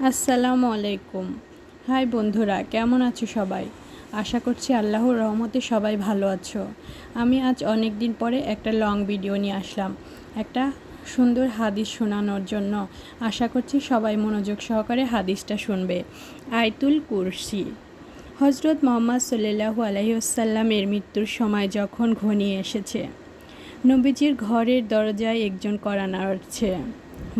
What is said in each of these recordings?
আসসালামু আলাইকুম। হাই বন্ধুরা, কেমন আছো সবাই? আশা করছি আল্লাহর রহমতে সবাই ভালো আছো। আমি আজ অনেক দিন পরে একটা লং ভিডিও নিয়ে আসলাম, একটা সুন্দর হাদিস শোনানোর জন্য। আশা করছি সবাই মনোযোগ সহকারে হাদিসটা শুনবে। আয়াতুল কুরসি। হজরত মুহাম্মদ সাল্লাল্লাহু আলাইহি ওয়াসাল্লামের মৃত্যুর সময় যখন ঘনিয়ে এসেছে, নবীজির ঘরের দরজায় একজন কড়া নাড়ছে।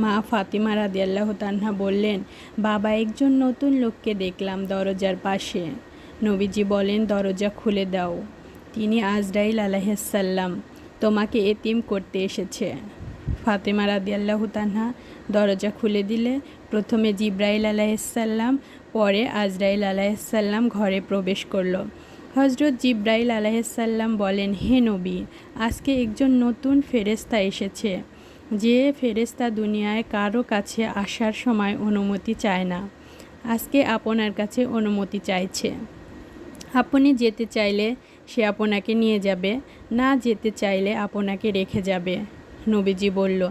মা ফাতিমা রাদিয়াল্লাহু তাআলা বললেন, বাবা, একজন নতুন লোককে দেখলাম দরজার পাশে। নবীজি বলেন, দরজা খুলে দাও, তিনি আজরাইল আলাইহিসসালাম, তোমাকে এতিম করতে এসেছে। ফাতিমা রাদিয়াল্লাহু তাআলা দরজা খুলে দিলে প্রথমে জিবরাইল আলাইহিসসালাম, পরে আজরাইল আলাইহিসসালাম ঘরে প্রবেশ করল। হজরত জিবরাইল আলাইহিসসালাম বলেন, হে নবী, আজকে একজন নতুন ফেরেশতা এসেছে, যে ফেরেশতা দুনিয়ায় কারো কাছে আসার সময় অনুমতি চায় না, আজকে আপনার কাছে অনুমতি চাইছে। আপনি যেতে চাইলে সে আপনাকে নিয়ে যাবে, না যেতে চাইলে আপনাকে রেখে যাবে। নবীজি বলল,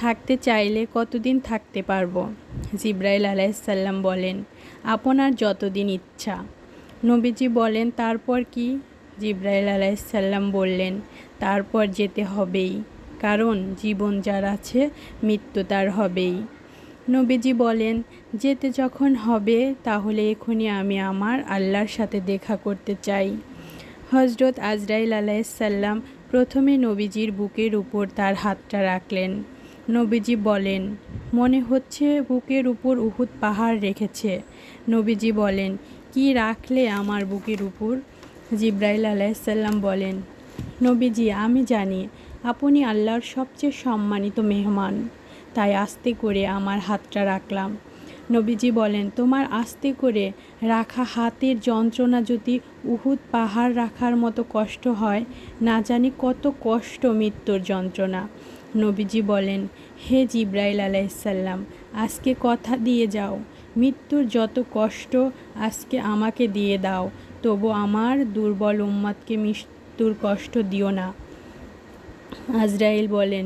থাকতে চাইলে কতদিন থাকতে পারবো? জিবরাইল আলাইহিসসালাম বলেন, আপনার যতদিন ইচ্ছা। নবীজি বলেন, তারপর কি? জিবরাইল আলাইহিসসালাম বললেন, তারপর যেতে হবেই, কারণ জীবন যার আছে মৃত্যু তার হবেই। নবীজি বলেন, যেতে যখন হবে তাহলে এখনই আমি আমার আল্লাহর সাথে দেখা করতে চাই। হজরত আজরাইল আলাইহিসসালাম প্রথমে নবীজির বুকের উপর তার হাতটা রাখলেন। নবীজি বলেন, মনে হচ্ছে বুকের উপর উহুদ পাহাড় রেখেছে। নবীজি বলেন, কি রাখলে আমার বুকের উপর? জিবরাইল আলাইহিসসালাম বলেন, নবীজি, আমি জানি আপনি আল্লাহর সবচেয়ে সম্মানিত মেহমান, তাই আস্তে করে আমার হাতটা রাখলাম। নবীজি বলেন, তোমার আস্তে করে রাখা হাতের যন্ত্রণা যদি উহুদ পাহাড় রাখার মতো কষ্ট হয়, না জানি কত কষ্ট মৃত্যুর যন্ত্রণা। নবীজি বলেন, হে জিবরাইল আলাইহিসসালাম, আজকে কথা দিয়ে যাও, মৃত্যুর যত কষ্ট আজকে আমাকে দিয়ে দাও, তবু আমার দুর্বল উম্মতকে মৃত্যুর কষ্ট দিও না। আজরাইল বলেন,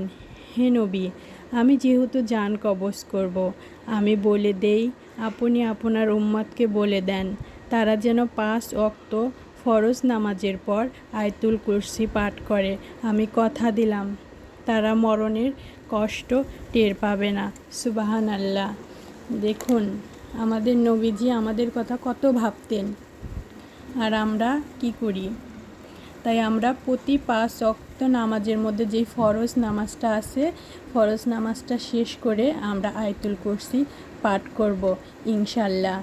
হে নবী, আমি যেহেতু জান কবজ করব, আমি বলে দেই, আপনি আপনার উম্মতকে বলে দেন তারা যেন 5 ওয়াক্ত ফরজ নামাজের পর আয়াতুল কুরসি পাঠ করে। আমি কথা দিলাম তারা মরণের কষ্ট টের পাবে না। সুবহানাল্লাহ। দেখুন, আমাদের নবীজি আমাদের কথা কত ভাবতেন, আর আমরা কি করি? তাই আমরা প্রতি 5 ওয়াক্ত নামাজের মধ্যে যেই ফরজ নামাজটা আছে, ফরজ নামাজটা শেষ করে আমরা আয়াতুল কুরসি পাঠ করব ইনশাআল্লাহ।